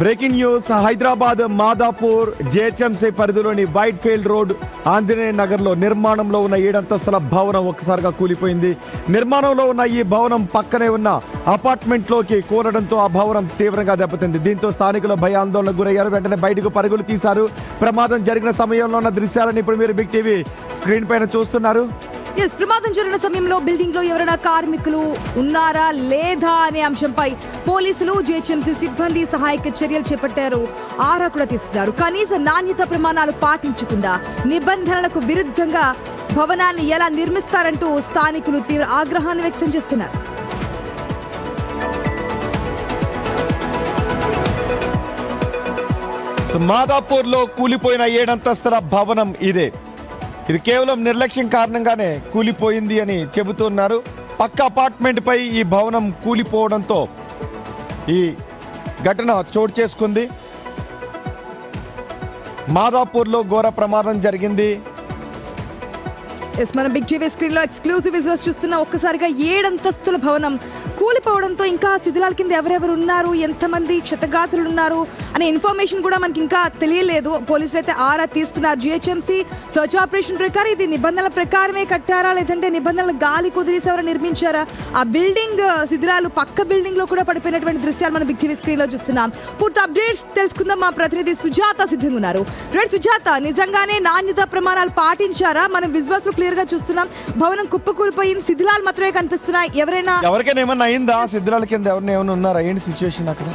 Breaking news. Hyderabad Madhapur GHMC పరిధిలోని white field road Anjaneya Nagar లో నిర్మాణంలో ఉన్న 7 అంతస్తుల భవనం ఒక్కసారిగా కూలిపోయింది. నిర్మాణంలో ఉన్న ఈ భవనం పక్కనే ఉన్న అపార్ట్మెంట్ లోకి కూలడంతో ఆ భవనం తీవ్రంగా దెబ్బతింది. దీంతో స్థానికులు భయాందోళనకు గురయ్యారు. వెంటనే బయటకు పరుగులు తీశారు. ప్రమాదం జరిగిన సమయంలో ఉన్న దృశ్యాలను ఇప్పుడు మీరు బిగ్ టీవీ స్క్రీన్ పైన చూస్తున్నారు. ప్రమాదం జరిగిన సమయంలో బిల్డింగ్ లో ఎవరైనా కార్మికులు ఉన్నారా లేదా అనే అంశంపై పోలీసులు జీహెచ్ఎంసీ సిబ్బంది సహాయక చర్యలు చేపట్టారు. ఆరా కూడా తీస్తున్నారు. కనీస నాణ్యత ప్రమాణాలు పాటించకుండా నిబంధనలకు విరుద్ధంగా భవనాన్ని ఎలా నిర్మిస్తారంటూ స్థానికులు తీవ్ర ఆగ్రహాన్ని వ్యక్తం చేస్తున్నారు. మాదాపూర్ లో కూలిపోయిన 7 అంతస్తుల భవనం ఇదే. ఇది కేవలం నిర్లక్ష్యం కారణంగానే కూలిపోయింది అని చెబుతున్నారు. పక్క అపార్ట్మెంట్ పై ఈ భవనం కూలిపోవడంతో ఈ ఘటన చోటు చేసుకుంది. మాదాపూర్లో ఘోర ప్రమాదం జరిగింది. మన బిగ్ టీవీ స్క్రీన్ లో ఎక్స్క్లూజివ్ విజువల్స్ చూస్తున్న ఒక్కసారిగా 7 అంతస్తుల భవనం కూలిపోవడంతో ఇంకా శిథిలాల కింద ఎవరెవరు ఉన్నారు, ఎంతమంది క్షతగాత్రులు ఉన్నారు అనే ఇన్ఫర్మేషన్ కూడా మనకి ఇంకా తెలియలేదు. పోలీసులు అయితే ఆరా తీస్తున్నారు. జిహెచ్ఎంసీ సర్చ్ ఆపరేషన్ ప్రకారం ఇది నిబంధనల ప్రకారమే కట్టారా లేదంటే నిబంధనలు గాలి కుదిరేసి ఎవరైనా నిర్మించారా, ఆ బిల్డింగ్ శిథిలాలు పక్క బిల్డింగ్ లో కూడా పడిపోయినటువంటి దృశ్యాలు మనం బిగ్ టీవీ స్క్రీన్ లో చూస్తున్నాం. పూర్తి అప్డేట్స్ తెలుసుకుందాం. మా ప్రతినిధి సుజాత సిద్ధంగా ఉన్నారు. సుజాత, నిజంగానే నాణ్యత ప్రమాణాలు పాటించారా? మనం విజువల్స్ లో క్లియర్ గా చూస్తున్నాం. భవనం కుప్పకూలిపోయింది, శిథిలాలు మాత్రమే కనిపిస్తున్నాయి. ఎవరికైనా ఏమన్నా అయిందా? శిథిలాల కింద ఎవరైనా ఏమైనా ఉన్నారా? ఏంటి సిచ్యువేషన్ అక్కడ?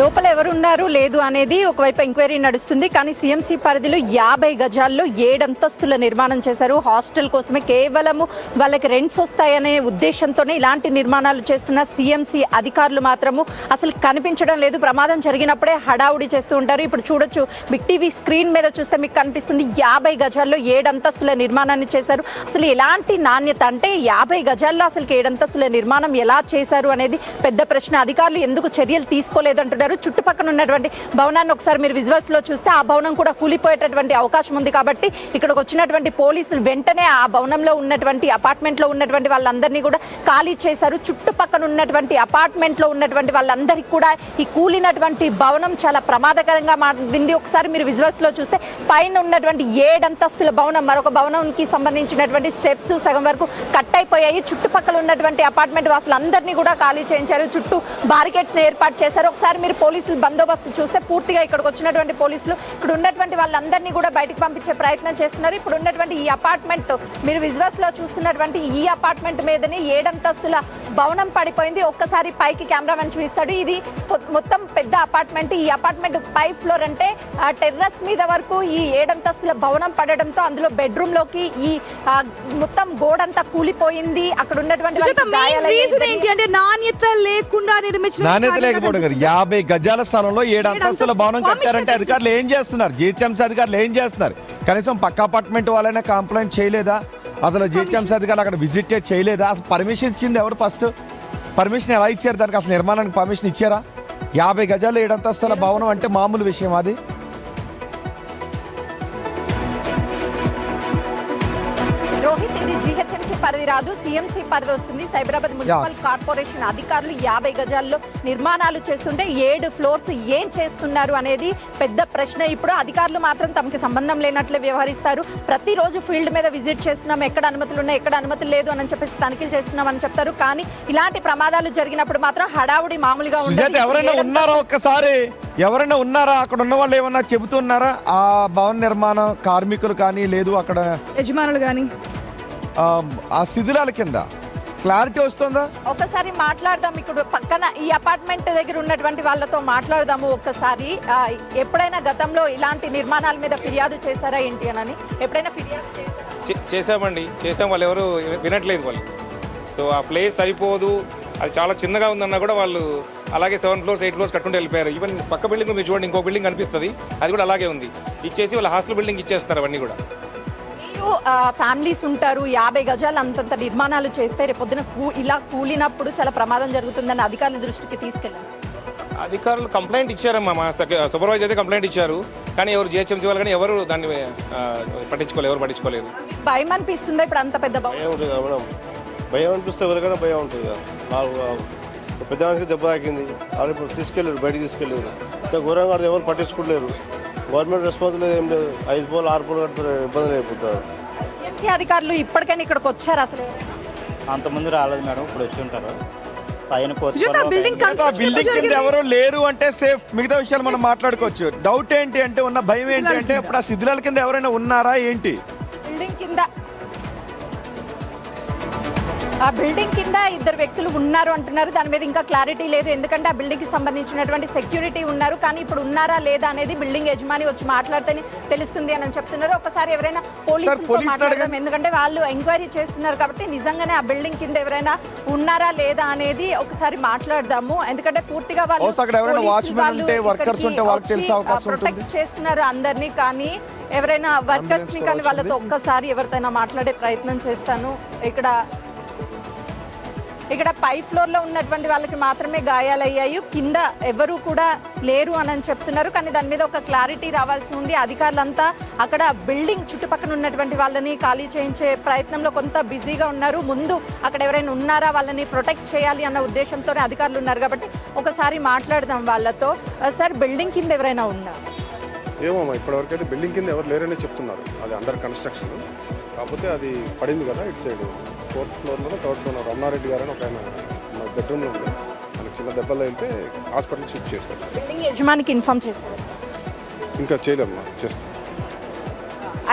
లోపల ఎవరున్నారు లేదు అనేది ఒకవైపు ఎంక్వైరీ నడుస్తుంది. కానీ సిఎంసి పరిధిలో 50 గజాల్లో 7 అంతస్తుల నిర్మాణం చేశారు. హాస్టల్ కోసమే, కేవలము వాళ్ళకి రెంట్స్ వస్తాయనే ఉద్దేశంతోనే ఇలాంటి నిర్మాణాలు చేస్తున్న సిఎంసి అధికారులు మాత్రము అసలు కనిపించడం లేదు. ప్రమాదం జరిగినప్పుడే హడావుడి చేస్తూ ఉంటారు. ఇప్పుడు చూడొచ్చు, బిగ్ టీవీ స్క్రీన్ మీద చూస్తే మీకు కనిపిస్తుంది 50 గజాల్లో 7 అంతస్తుల నిర్మాణాన్ని చేశారు. అసలు ఎలాంటి నాణ్యత అంటే 50 గజాల్లో అసలు 7 అంతస్తుల నిర్మాణం ఎలా చేశారు అనేది పెద్ద ప్రశ్న. అధికారులు ఎందుకు చర్యలు తీసుకోలేదంటున్నారు. చుట్టుపక్కల ఉన్నటువంటి భవనాన్ని ఒకసారి మీరు విజువల్స్ లో చూస్తే ఆ భవనం కూడా కూలిపోయేటటువంటి అవకాశం ఉంది. కాబట్టి ఇక్కడికి వచ్చినటువంటి పోలీసులు వెంటనే ఆ భవనంలో ఉన్నటువంటి అపార్ట్మెంట్ లో ఉన్నటువంటి వాళ్ళందరినీ కూడా ఖాళీ చేశారు. చుట్టుపక్కల ఉన్నటువంటి అపార్ట్మెంట్ లో ఉన్నటువంటి వాళ్ళందరికీ కూడా ఈ కూలినటువంటి భవనం చాలా ప్రమాదకరంగా మారింది. ఒకసారి మీరు విజువల్స్ లో చూస్తే పైన ఉన్నటువంటి 7 అంతస్తుల భవనం, మరొక భవనంకి సంబంధించినటువంటి స్టెప్స్ సగం వరకు కట్ అయిపోయాయి. చుట్టుపక్కల ఉన్నటువంటి అపార్ట్మెంట్ వాసులందరినీ కూడా ఖాళీ చేయించారు. చుట్టూ బారికేడ్స్ ఏర్పాటు చేశారు. ఒకసారి మీరు పోలీసులు బందోబస్తు చూస్తే పూర్తిగా ఇక్కడికి వచ్చినటువంటి పోలీసులు ఇక్కడ ఉన్నటువంటి వాళ్ళందరినీ కూడా బయటకు పంపించే ప్రయత్నం చేస్తున్నారు. ఇప్పుడు ఉన్నటువంటి ఈ అపార్ట్మెంట్ మీరు విజువల్స్ లో చూస్తున్నటువంటి ఈ అపార్ట్మెంట్ మీదనే 7 అంతస్తుల భవనం పడిపోయింది. ఒక్కసారి పైకి కెమెరామెన్ చూపిస్తాడు. ఇది మొత్తం పెద్ద అపార్ట్మెంట్. ఈ అపార్ట్మెంట్ పై ఫ్లోర్ అంటే టెర్రస్ మీద వరకు ఈ 7 అంతస్తుల భవనం పడడంతో అందులో బెడ్రూమ్ లోకి ఈ మొత్తం గోడంతా కూలిపోయింది. అక్కడ ఉన్నటువంటి నాణ్యత లేకుండా నిర్మించిన 50 గజాల స్థలంలో 7 అంతస్తుల భవనం కట్టారంటే అధికారులు ఏం చేస్తున్నారు? జిహెచ్ఎంసీ అధికారులు ఏం చేస్తున్నారు? కనీసం పక్క అపార్ట్మెంట్ వాళ్ళైనా కంప్లైంట్ చేయలేదా? అసలు జిహెచ్ఎంసీ అధికారులు అక్కడ విజిట్ చేయలేదా? అసలు పర్మిషన్ ఇచ్చింది ఎవరు? ఫస్ట్ పర్మిషన్ ఎలా ఇచ్చారు? దానికి అసలు నిర్మాణానికి పర్మిషన్ ఇచ్చారా? 50 గజాలు 7 అంతస్తుల భవనం అంటే మామూలు విషయం అది? రోహిత్, ఇది జీహెచ్ఎంసీ పరిధి రాదు, సిఎంసీ పరిధి వస్తుంది. సైబరాబాద్ మున్సిపల్ కార్పొరేషన్ అధికారులు 50 గజాల్లో నిర్మాణాలు చేస్తుంటే 7 ఫ్లోర్స్ ఏం చేస్తున్నారు అనేది పెద్ద ప్రశ్న. ఇప్పుడు అధికారులు మాత్రం తమకి సంబంధం లేనట్లే వ్యవహరిస్తారు. ప్రతిరోజు ఫీల్డ్ మీద విజిట్ చేస్తున్నాం, ఎక్కడ అనుమతులు ఉన్నాయి, ఎక్కడ అనుమతులు లేదు అని చెప్పేసి తనిఖీలు చేస్తున్నాం అని చెప్తారు. కానీ ఇలాంటి ప్రమాదాలు జరిగినప్పుడు మాత్రం హడావుడి మామూలుగా ఉంటుంది. ఎవరైనా ఉన్నారా? ఒక్కసారి ఎవరైనా ఉన్నారా? అక్కడ ఉన్న వాళ్ళు ఏమన్నా చెబుతున్నారా? ఆ భవన నిర్మాణ కార్మికులు కానీ లేదు అక్కడ యజమానులు కానీ ఆ శిథిలాల కింద క్లారిటీ వస్తుందా? ఒకసారి మాట్లాడదాం. ఇక్కడ పక్కన ఈ అపార్ట్మెంట్ దగ్గర ఉన్నటువంటి వాళ్ళతో మాట్లాడదాము ఒక్కసారి. ఎప్పుడైనా గతంలో ఇలాంటి నిర్మాణాల మీద ఫిర్యాదు చేశారా ఏంటి అని? ఎప్పుడైనా ఫిర్యాదు చేశామండి. వాళ్ళు ఎవరు వినట్లేదు వాళ్ళు. సో ఆ ప్లేస్ సరిపోదు, అది చాలా చిన్నగా ఉందన్నా కూడా వాళ్ళు అలాగే 7 ఫ్లోర్స్ 8 ఫ్లోర్స్ కట్టుకుంటూ వెళ్ళిపోయారు. ఈవెన్ పక్క బిల్డింగ్ మీరు చూడండి, ఇంకో బిల్డింగ్ కనిపిస్తుంది, అది కూడా అలాగే ఉంది. ఇచ్చేసి వాళ్ళ హాస్టల్ బిల్డింగ్ ఇచ్చేస్తున్నారు అవన్నీ కూడా. ఫ్యామిలీస్ ఉంటారు, 50 గజాలు అంతంత నిర్మాణాలు చేస్తే రేపొద్దున ఇలా కూలినప్పుడు చాలా ప్రమాదం జరుగుతుందని అధికారుల దృష్టికి తీసుకెళ్ళారు. అధికారులు కంప్లైంట్ ఇచ్చారమ్మా, మా సూపర్వైజర్ అయితే కంప్లైంట్ ఇచ్చారు. కానీ ఎవరు జిహెచ్ఎంసీ వాళ్ళు కానీ ఎవరు దాన్ని పట్టించుకోలేదు. భయం అనిపిస్తుందా ఇప్పుడు అంత పెద్ద భయం ఉంటుంది? భయం అనిపిస్తే ఎవరికైనా భయం ఉంటుంది కదా. పెద్ద మనిషికి దెబ్బ తాకింది. వాళ్ళు ఇప్పుడు తీసుకెళ్ళారు, బయటికి తీసుకెళ్ళారు. ఇంకా ఘోరంగా ఎవరు పట్టించుకోలేరు. గవర్నమెంట్ రెస్పాన్సిబిలిటీ ఏం లేదు. 5 పోల్ 6 పోల్ కట్టుకునే ఇబ్బందులు అయిపోతారు. సిఎంసీ అధికారులు ఇప్పటికైనా ఇక్కడికి వచ్చారు అసలు? అంతకుముందు రాలేదు మేడం, ఇప్పుడు వచ్చి ఉంటారు. పైన సుజాత, బిల్డింగ్ బిల్డింగ్ కింద ఎవరు లేరు అంటే సేఫ్, మిగతా విషయాలు మనం మాట్లాడుకోవచ్చు. డౌట్ ఏంటి అంటే, ఉన్న భయం ఏంటి అంటే ఇప్పుడు ఆ శిథిలాల కింద ఎవరైనా ఉన్నారా ఏంటి? ఆ బిల్డింగ్ కింద 2 వ్యక్తులు ఉన్నారు అంటున్నారు. దాని మీద ఇంకా క్లారిటీ లేదు, ఎందుకంటే ఆ బిల్డింగ్ కి సంబంధించినటువంటి సెక్యూరిటీ ఉన్నారు. కానీ ఇప్పుడు ఉన్నారా లేదా అనేది బిల్డింగ్ యజమాని వచ్చి మాట్లాడితేనే తెలుస్తుంది అని చెప్తున్నారు. ఒకసారి ఎవరైనా పోలీసులతో మాట్లాడదాం, ఎందుకంటే వాళ్ళు ఎంక్వైరీ చేస్తున్నారు కాబట్టి నిజంగానే ఆ బిల్డింగ్ కింద ఎవరైనా ఉన్నారా లేదా అనేది ఒకసారి మాట్లాడదాము. ఎందుకంటే పూర్తిగా వాళ్ళు ప్రొటెక్ట్ చేస్తున్నారు అందరినీ. కానీ ఎవరైనా వర్కర్స్ ని కానీ వాళ్ళతో ఒక్కసారి ఎవరితోనైనా మాట్లాడే ప్రయత్నం చేస్తాను. ఇక్కడ పై ఫ్లోర్ లో ఉన్నటువంటి వాళ్ళకి మాత్రమే గాయాలయ్యాయి, కింద ఎవరు కూడా లేరు అని చెప్తున్నారు. కానీ దాని మీద ఒక క్లారిటీ రావాల్సి ఉంది. అధికారులంతా అక్కడ బిల్డింగ్ చుట్టుపక్కల ఉన్నటువంటి వాళ్ళని ఖాళీ చేయించే ప్రయత్నంలో కొంత బిజీగా ఉన్నారు. ముందు అక్కడ ఎవరైనా ఉన్నారా, వాళ్ళని ప్రొటెక్ట్ చేయాలి అన్న ఉద్దేశంతోనే అధికారులు ఉన్నారు. కాబట్టి ఒకసారి మాట్లాడదాం వాళ్ళతో. సార్, బిల్డింగ్ కింద ఎవరైనా ఉన్నారు? ఏమమ్మా, ఇప్పటివరకు అయితే బిల్డింగ్ కింద ఎవరు లేరనే చెప్తున్నారు. అది అండర్ కన్స్ట్రక్షన్. కాకపోతే అది పడింది కదా ఇటు సైడ్ 4th ఫ్లోర్లో 3rd ఫ్లోర్ రమణారెడ్డి గారు అని ఒక ఆయన మా బెడ్రూమ్లో ఉంది. మనకి చిన్న దెబ్బలు వెళ్తే హాస్పిటల్ షిఫ్ట్ చేశారు. బిల్డింగ్ యజమానికి ఇన్ఫార్మ్ చేశారు? ఇంకా చేయలేమ్మా, చేస్తాం.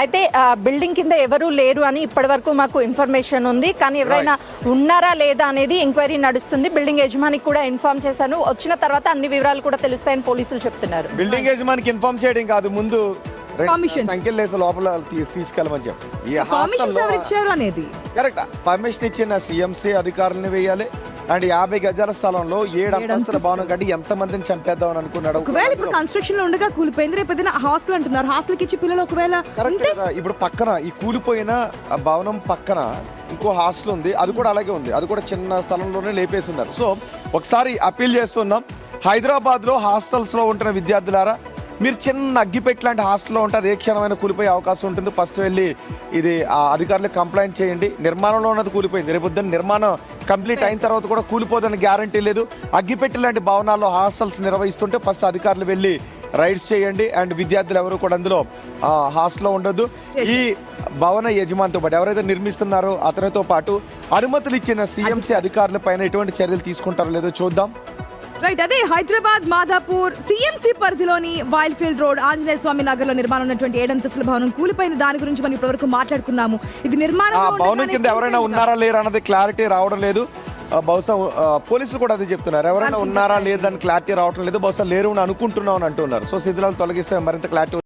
అయితే బిల్డింగ్ కింద ఎవరు లేరు అని ఇప్పటి వరకు మాకు ఇన్ఫర్మేషన్ ఉంది. కానీ ఎవరైనా ఉన్నారా లేదా అనేది ఎంక్వైరీ నడుస్తుంది. బిల్డింగ్ యజమానికి కూడా ఇన్ఫార్మ్ చేశాను. వచ్చిన తర్వాత అన్ని వివరాలు కూడా తెలుస్తాయని పోలీసులు చెప్తున్నారు. బిల్డింగ్ యజమానికి ఇన్ఫార్మ్ చేయడం కాదు, ముందు సంఖ్యలు లేసి లోపల తీసుకెళ్ళమని చెప్పి ఈ హాస్టల్ అనేది కరెక్ట్ పర్మిషన్ ఇచ్చిన సిఎంసీ అధికారులను వేయాలి. అండ్ 50 గజాల స్థలంలో 7 అంతస్తుల భవనం కట్టి ఎంత మందిని చంపేద్దాం అని అనుకున్నాడు. ఒకవేళ ఇప్పుడు కన్స్ట్రక్షన్ లో ఉండగా కూలిపోయింది, రేపు ఏదైనా హాస్టల్ అంటున్నారు, హాస్టల్ కి ఇచ్చి పిల్లలు ఒకవేళ కరెక్ట్ కదా. ఇప్పుడు పక్కన ఈ కూలిపోయిన భవనం పక్కన ఇంకో హాస్టల్ ఉంది, అది కూడా అలాగే ఉంది. అది కూడా చిన్న స్థలంలోనే లేపేస్తున్నారు. సో ఒకసారి అప్పీల్ చేస్తున్నాం, హైదరాబాద్ లో హాస్టల్స్ లో ఉంటున్న విద్యార్థులారా, మీరు చిన్న అగ్గిపెట్టి లాంటి హాస్టల్లో ఉంటే అది ఏ క్షణమైన కూలిపోయే అవకాశం ఉంటుంది. ఫస్ట్ వెళ్ళి ఇది అధికారులకు కంప్లైంట్ చేయండి. నిర్మాణంలో ఉన్నది కూలిపోయింది, రేపు పొద్దున్న నిర్మాణం కంప్లీట్ అయిన తర్వాత కూడా కూలిపోదని గ్యారంటీ లేదు. అగ్గిపెట్టి లాంటి భవనాల్లో హాస్టల్స్ నిర్వహిస్తుంటే ఫస్ట్ అధికారులు వెళ్ళి రైడ్స్ చేయండి. అండ్ విద్యార్థులు ఎవరు కూడా అందులో హాస్టల్లో ఉండొద్దు. ఈ భవన యజమానితో పాటు ఎవరైతే నిర్మిస్తున్నారో అతనితో పాటు అనుమతులు ఇచ్చిన సిఎంసీ అధికారుల పైన ఎటువంటి చర్యలు తీసుకుంటారో లేదో చూద్దాం. రైట్, అదే హైదరాబాద్ మాదాపూర్ సిఎంసీ పరిధిలోని వైల్డ్ఫీల్డ్ రోడ్ ఆంజనేయ స్వామి నగర్ లో నిర్మాణం ఉన్నటువంటి 7 అంతస్తుల భవనం కూలిపోయిన దాని గురించి మనం ఇప్పటివరకు మాట్లాడుకున్నాము. ఇది నిర్మాణం భవనం కింద ఎవరైనా ఉన్నారా లేరా అన్నది క్లారిటీ రావడం లేదు. బహుశా పోలీసులు కూడా అదే చెప్తున్నారు, ఎవరైనా ఉన్నారా లేదని క్లారిటీ రావడం లేదు. బహుశా లేరు అని అనుకుంటున్నాం అని అంటున్నారు. సో శిథిలాలు తొలగిస్తే మరింత క్లారిటీ